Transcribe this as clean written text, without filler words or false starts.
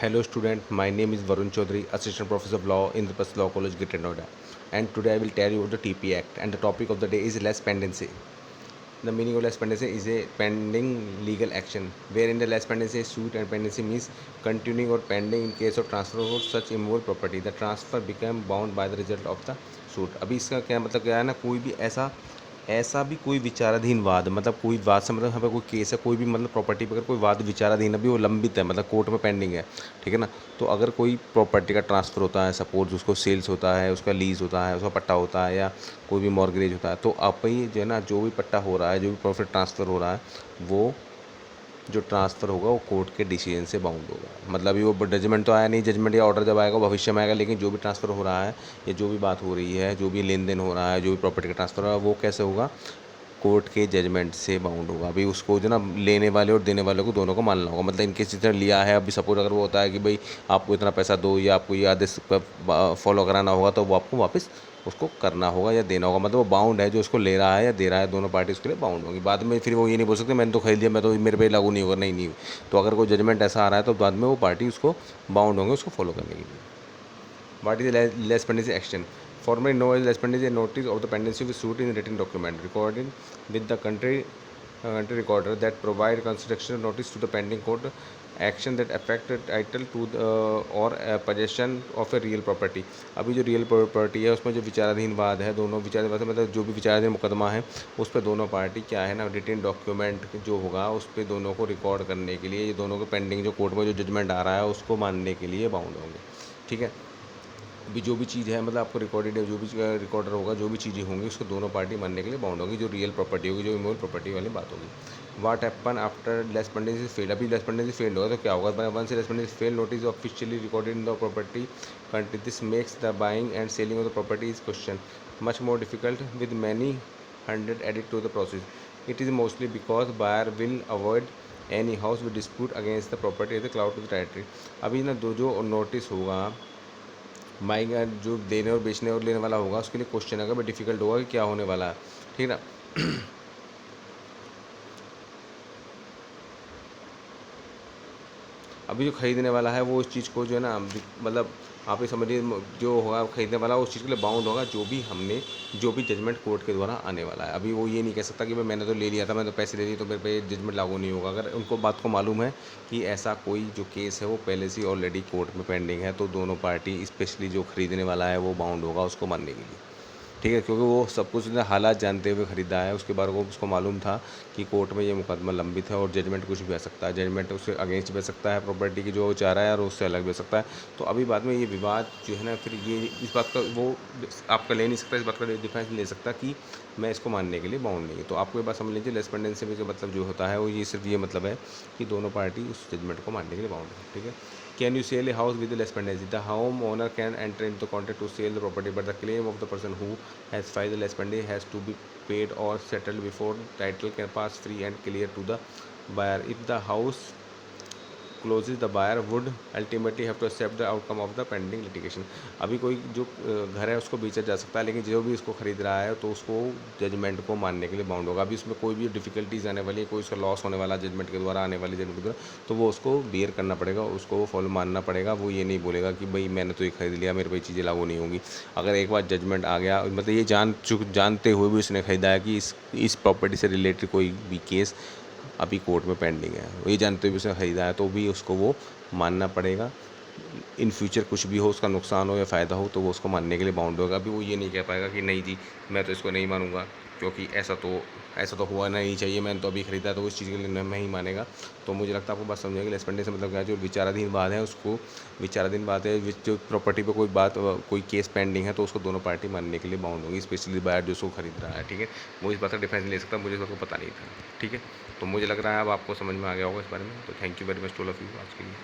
Hello student, my name is Varun Chaudhary, Assistant Professor of Law in the Indraprastha Law College, Greater Noida. And today I will tell you about the TP Act, and the topic of the day is less pendency. The meaning of less pendency is a pending legal action, wherein the less pendency is suit, and pendency means continuing or pending in case of transfer of such immovable property. The transfer became bound by the result of the suit. अभी इसका क्या मतलब क्या है ना, कोई भी ऐसा ऐसा भी कोई विचाराधीन वाद, मतलब कोई वाद से मतलब यहाँ पे कोई केस है, कोई भी मतलब प्रॉपर्टी पर अगर कोई वाद विचाराधीन अभी वो लंबित है, मतलब कोर्ट में पेंडिंग है, ठीक है ना। तो अगर कोई प्रॉपर्टी का ट्रांसफ़र होता है, सपोज उसको सेल्स होता है, उसका लीज़ होता है, उसका पट्टा होता है, या कोई भी मॉर्गेज होता है, तो आप ही जो है ना, जो भी पट्टा हो रहा है, जो भी प्रॉफिट ट्रांसफ़र हो रहा है, वो जो ट्रांसफ़र होगा वो कोर्ट के डिसीजन से बाउंड होगा। मतलब अभी वो जजमेंट तो आया नहीं, जजमेंट या ऑर्डर जब आएगा भविष्य में आएगा, लेकिन जो भी ट्रांसफ़र हो रहा है या जो भी बात हो रही है, जो भी लेन देन हो रहा है, जो भी प्रॉपर्टी का ट्रांसफ़र हो रहा है, वो कैसे होगा, कोर्ट के जजमेंट से बाउंड होगा। अभी उसको जो ना लेने वाले और देने वाले को दोनों को मानना होगा। मतलब इनकेस जितना लिया है, अभी सपोज अगर वो होता है कि भाई आपको इतना पैसा दो या आपको ये आदेश फॉलो कराना होगा, तो वो आपको वापस उसको करना होगा या देना होगा। मतलब वो बाउंड है, जो उसको ले रहा है या दे रहा है, दोनों पार्टी उसके लिए बाउंड होंगी। बाद में फिर वो ये नहीं बोल सकते मैंने तो खरीद लिया, मैं तो मेरे पे लागू नहीं होगा, नहीं नहीं। तो अगर कोई जजमेंट ऐसा आ रहा है तो बाद में वो पार्टी उसको बाउंड होंगे उसको फॉलो करने के लिए। What is less pendency action? Formally known as less pendency, a notice of the pendency of a suit in a written document recorded with the country recorder that provide construction notice to the pending court action that affect title to the or possession of a real property. अभी जो real property है उसमें जो विचाराधीन वाद है, दोनों विचाराधीन मतलब जो भी विचाराधीन मुकदमा है उस पर दोनों पार्टी क्या है ना, रिटेन डॉक्यूमेंट जो होगा उस पर दोनों को रिकॉर्ड करने के लिए, ये दोनों को पेंडिंग जो कोर्ट में जो जजमेंट आ रहा है उसको मानने के लिए बाउंड होंगे, ठीक है। अभी जो भी चीज़ है, मतलब आपको रिकॉर्डेड है, जो भी रिकॉर्डर होगा, जो भी चीज़ें होंगी उसको दोनों पार्टी मानने के लिए बाउंड होगी, जो रियल प्रॉपर्टी होगी, जो इमोबल प्रॉपर्टी वाली बात होगी। What happen after lis pendency fail? अभी लेस पेंडेंसी फेल होगा तो क्या होगा? वन से lis pendency fail notice officially recorded in the property country, this makes the buying and selling of the property is question much more difficult with many hundred edit to the process. It is mostly because buyer will avoid any house with dispute against the property as the cloud to the territory. अभी ना दो जो notice होगा buying, जो देने और बेचने और लेने वाला होगा उसके लिए क्वेश्चन अगर डिफिकल्ट होगा कि क्या होने वाला है, ठीक है ना। अभी जो खरीदने वाला है वो इस चीज़ को जो है ना, मतलब आप ये समझिए, जो होगा खरीदने वाला उस चीज़ के लिए बाउंड होगा, जो भी जजमेंट कोर्ट के द्वारा आने वाला है। अभी वो ये नहीं कह सकता कि भाई मैंने तो ले लिया था, मैंने तो पैसे ले लिए तो मेरे पे जजमेंट लागू नहीं होगा। अगर उनको बात को मालूम है कि ऐसा कोई जो केस है वो पहले से ऑलरेडी कोर्ट में पेंडिंग है, तो दोनों पार्टी स्पेशली जो खरीदने वाला है वो बाउंड होगा उसको मानने के लिए, ठीक है। क्योंकि वो सब कुछ उसने हालात जानते हुए ख़रीदा है, उसके बाद वो उसको मालूम था कि कोर्ट में ये मुकदमा लंबित है और जजमेंट कुछ भी आ सकता है, जजमेंट उससे अगेंस्ट भी आ सकता है प्रॉपर्टी की जो वो चाह रहा है, और उससे अलग भी आ सकता है। तो अभी बाद में ये विवाद जो है ना, फिर ये इस बात का वो आपका ले नहीं सकता, इस बात का डिफेंस नहीं ले सकता कि मैं इसको मानने के लिए बाउंड नहीं है। तो आपको ये बात समझ लीजिए, लेस्पेंडेंसी में जो मतलब जो होता है वो ये सिर्फ ये मतलब है कि दोनों पार्टी उस जजमेंट को मानने के लिए बाउंड है, ठीक है। Can you sell a house with less pendency? The homeowner can enter into contract to sell the property, but the claim of the person who has filed the less pendency has to be paid or settled before title can pass free and clear to the buyer. If the house closes the buyer would ultimately have to accept the outcome of the pending litigation. अभी कोई जो घर है उसको बेचा जा सकता है, लेकिन जो भी उसको खरीद रहा है तो उसको जजमेंट को मानने के लिए बाउंड होगा। अभी उसमें कोई भी डिफिकल्टीज आने वाली है, कोई उसका लॉस होने वाला जजमेंट के द्वारा, आने वाली जजमेंट के द्वारा, तो वो उसको बियर करना पड़ेगा, उसको वो फॉलो मानना पड़ेगा। वो ये नहीं बोलेगा कि भाई मैंने तो ये खरीद लिया, मेरे पे चीज़ें लागू नहीं होंगी। अगर एक बार जजमेंट आ गया, मतलब ये जानते हुए भी उसने खरीदा है कि इस प्रॉपर्टी से रिलेटेड कोई भी केस अभी कोर्ट में पेंडिंग है, ये जानते हुए उसने ख़रीदा है, तो भी उसको वो मानना पड़ेगा। इन फ्यूचर कुछ भी हो, उसका नुकसान हो या फ़ायदा हो, तो वो उसको मानने के लिए बाउंड होगा। अभी वो ये नहीं कह पाएगा कि नहीं जी मैं तो इसको नहीं मानूंगा, क्योंकि ऐसा तो हुआ नहीं चाहिए, मैंने तो अभी ख़रीदा, तो उस चीज़ के लिए नहीं मानेगा। तो मुझे लगता है आपको बात समझेगी। लेस्पेंडेंसी से मतलब क्या है, जो विचाराधीन बात है उसको विचाराधीन बात है, जो प्रॉपर्टी पर कोई केस पेंडिंग है, तो उसको दोनों पार्टी मानने के लिए बाउंड होगी, स्पेशली बायर जो उसको खरीद रहा है, ठीक है। वो इस बात का डिफेंस नहीं ले सकता, मुझे इसको पता नहीं था, ठीक है। तो मुझे लग रहा है अब आपको समझ में आ गया होगा इस बारे में। तो thank you very much to all of you आज के लिए।